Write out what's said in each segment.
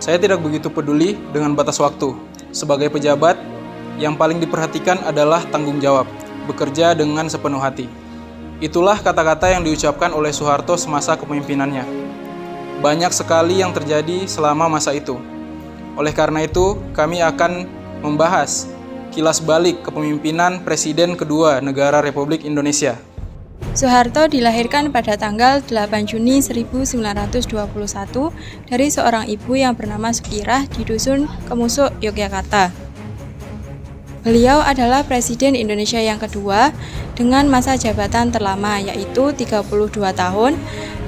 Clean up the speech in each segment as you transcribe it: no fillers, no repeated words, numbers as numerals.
Saya tidak begitu peduli dengan batas waktu. Sebagai pejabat, yang paling diperhatikan adalah tanggung jawab, bekerja dengan sepenuh hati. Itulah kata-kata yang diucapkan oleh Soeharto semasa kepemimpinannya. Banyak sekali yang terjadi selama masa itu. Oleh karena itu, kami akan membahas kilas balik kepemimpinan Presiden kedua negara Republik Indonesia. Soeharto dilahirkan pada tanggal 8 Juni 1921 dari seorang ibu yang bernama Sukirah di Dusun Kemusuk, Yogyakarta. Beliau adalah Presiden Indonesia yang kedua dengan masa jabatan terlama, yaitu 32 tahun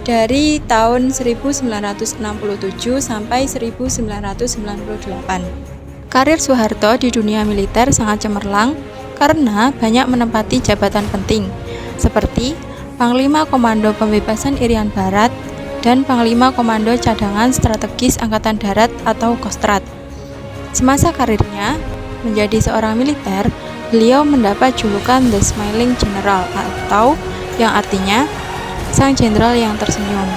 dari tahun 1967 sampai 1998. Karir Soeharto di dunia militer sangat cemerlang karena banyak menempati jabatan penting, seperti Panglima Komando Pembebasan Irian Barat dan Panglima Komando Cadangan Strategis Angkatan Darat atau Kostrad. Semasa karirnya menjadi seorang militer, beliau mendapat julukan The Smiling General atau yang artinya Sang Jenderal yang Tersenyum.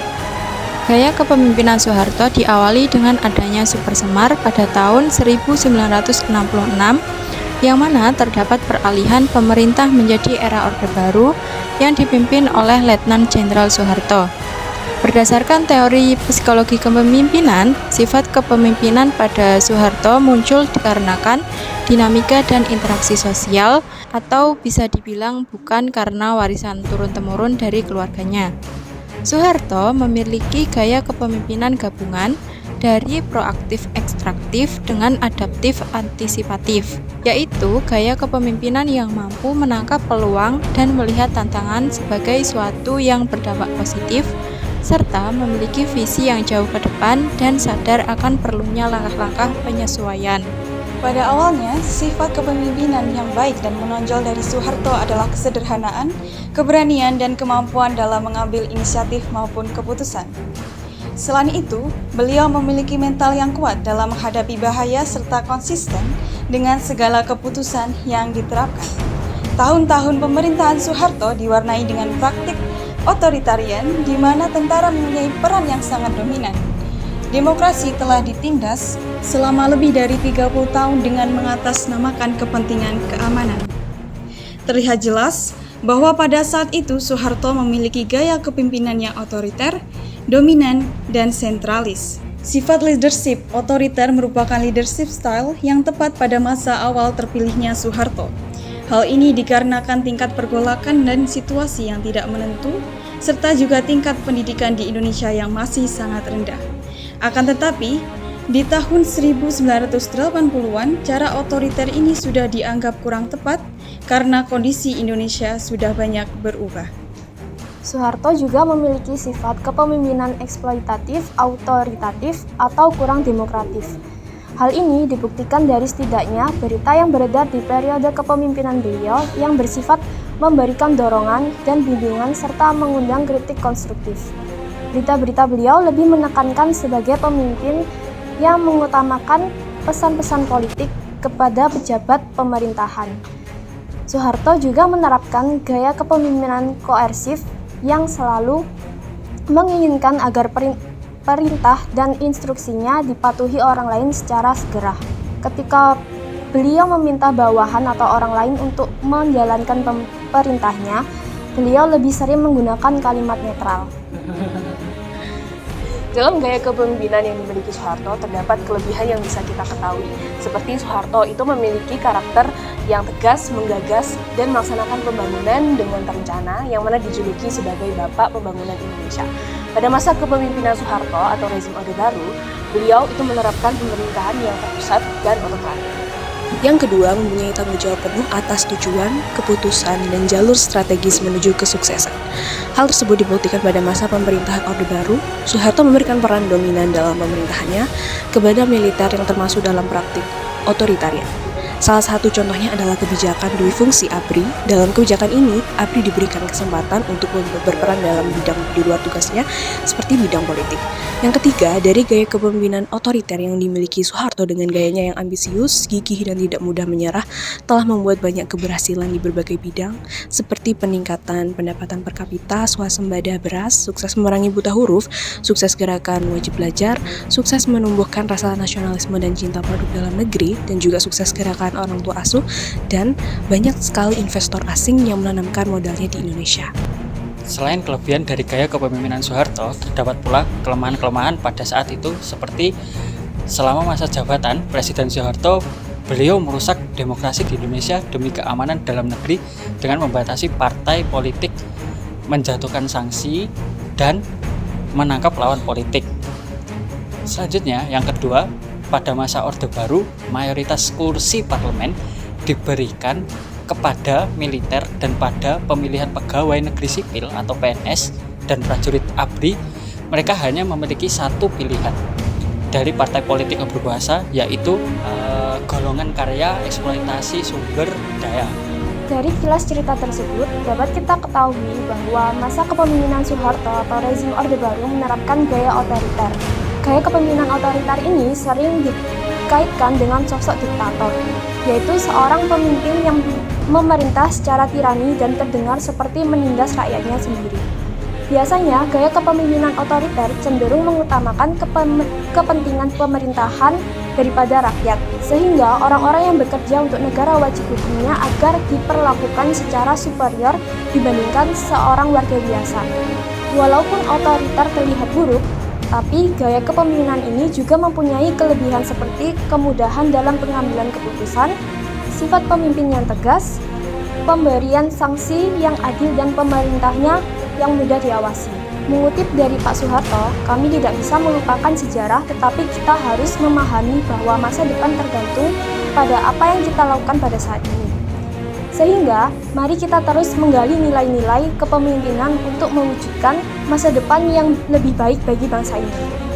Gaya kepemimpinan Soeharto diawali dengan adanya Super Semar pada tahun 1966, yang mana terdapat peralihan pemerintah menjadi era Orde Baru yang dipimpin oleh Letnan Jenderal Soeharto. Berdasarkan teori psikologi kepemimpinan, sifat kepemimpinan pada Soeharto muncul dikarenakan dinamika dan interaksi sosial, atau bisa dibilang bukan karena warisan turun-temurun dari keluarganya. Soeharto memiliki gaya kepemimpinan gabungan dari proaktif ekstraktif dengan adaptif antisipatif, yaitu gaya kepemimpinan yang mampu menangkap peluang dan melihat tantangan sebagai suatu yang berdampak positif, serta memiliki visi yang jauh ke depan dan sadar akan perlunya langkah-langkah penyesuaian. Pada awalnya, sifat kepemimpinan yang baik dan menonjol dari Soeharto adalah kesederhanaan, keberanian, dan kemampuan dalam mengambil inisiatif maupun keputusan. Selain itu, beliau memiliki mental yang kuat dalam menghadapi bahaya serta konsisten dengan segala keputusan yang diterapkan. Tahun-tahun pemerintahan Soeharto diwarnai dengan praktik otoritarian di mana tentara mempunyai peran yang sangat dominan. Demokrasi telah ditindas selama lebih dari 30 tahun dengan mengatasnamakan kepentingan keamanan. Terlihat jelas bahwa pada saat itu Soeharto memiliki gaya kepemimpinan yang otoriter, dominan, dan sentralis. Sifat leadership otoriter merupakan leadership style yang tepat pada masa awal terpilihnya Soeharto. Hal ini dikarenakan tingkat pergolakan dan situasi yang tidak menentu, serta juga tingkat pendidikan di Indonesia yang masih sangat rendah. Akan tetapi, di tahun 1980-an, cara otoriter ini sudah dianggap kurang tepat karena kondisi Indonesia sudah banyak berubah. Soeharto juga memiliki sifat kepemimpinan eksploitatif, autoritatif, atau kurang demokratif. Hal ini dibuktikan dari setidaknya berita yang beredar di periode kepemimpinan beliau yang bersifat memberikan dorongan dan bimbingan serta mengundang kritik konstruktif. Berita-berita beliau lebih menekankan sebagai pemimpin yang mengutamakan pesan-pesan politik kepada pejabat pemerintahan. Soeharto juga menerapkan gaya kepemimpinan koersif yang selalu menginginkan agar perintah dan instruksinya dipatuhi orang lain secara segera. Ketika beliau meminta bawahan atau orang lain untuk menjalankan perintahnya, beliau lebih sering menggunakan kalimat netral. Dalam gaya kepemimpinan yang dimiliki Soeharto, terdapat kelebihan yang bisa kita ketahui. Seperti Soeharto itu memiliki karakter yang tegas, menggagas, dan melaksanakan pembangunan dengan terencana, yang mana dijuluki sebagai Bapak Pembangunan Indonesia. Pada masa kepemimpinan Soeharto atau rezim Orde Baru, beliau itu menerapkan pemerintahan yang terpusat dan otokratik. Yang kedua, mempunyai tanggung jawab penuh atas tujuan, keputusan, dan jalur strategis menuju kesuksesan. Hal tersebut dibuktikan pada masa pemerintahan Orde Baru. Soeharto memberikan peran dominan dalam pemerintahannya kepada militer yang termasuk dalam praktik otoritarian. Salah satu contohnya adalah kebijakan dui fungsi ABRI. Dalam kebijakan ini, ABRI diberikan kesempatan untuk berperan dalam bidang di luar tugasnya, seperti bidang politik. Yang ketiga, dari gaya kepemimpinan otoriter yang dimiliki Soeharto dengan gayanya yang ambisius, gigih, dan tidak mudah menyerah, telah membuat banyak keberhasilan di berbagai bidang, seperti peningkatan pendapatan per kapita, swasembada beras, sukses memerangi buta huruf, sukses gerakan wajib belajar, sukses menumbuhkan rasa nasionalisme dan cinta produk dalam negeri, dan juga sukses gerakan orang tua asuh, dan banyak sekali investor asing yang menanamkan modalnya di Indonesia. Selain kelebihan dari gaya kepemimpinan Soeharto, terdapat pula kelemahan-kelemahan pada saat itu, seperti selama masa jabatan Presiden Soeharto, beliau merusak demokrasi di Indonesia demi keamanan dalam negeri dengan membatasi partai politik, menjatuhkan sanksi, dan menangkap lawan politik. Selanjutnya, yang kedua, pada masa Orde Baru, mayoritas kursi parlemen diberikan kepada militer dan pada pemilihan pegawai negeri sipil atau PNS dan prajurit ABRI, mereka hanya memiliki satu pilihan dari partai politik yang berkuasa, yaitu golongan karya eksploitasi sumber daya. Dari kilas cerita tersebut, dapat kita ketahui bahwa masa kepemimpinan Soeharto atau rezim Orde Baru menerapkan gaya otoriter. Gaya kepemimpinan otoriter ini sering dikaitkan dengan sosok diktator, yaitu seorang pemimpin yang memerintah secara tirani dan terdengar seperti menindas rakyatnya sendiri. Biasanya, gaya kepemimpinan otoriter cenderung mengutamakan kepentingan pemerintahan daripada rakyat, sehingga orang-orang yang bekerja untuk negara wajib hukumnya agar diperlakukan secara superior dibandingkan seorang warga biasa. Walaupun otoriter terlihat buruk, tapi gaya kepemimpinan ini juga mempunyai kelebihan seperti kemudahan dalam pengambilan keputusan, sifat pemimpin yang tegas, pemberian sanksi yang adil, dan pemerintahnya yang mudah diawasi. Mengutip dari Pak Soeharto, kami tidak bisa melupakan sejarah, tetapi kita harus memahami bahwa masa depan tergantung pada apa yang kita lakukan pada saat ini. Sehingga, mari kita terus menggali nilai-nilai kepemimpinan untuk mewujudkan masa depan yang lebih baik bagi bangsa ini.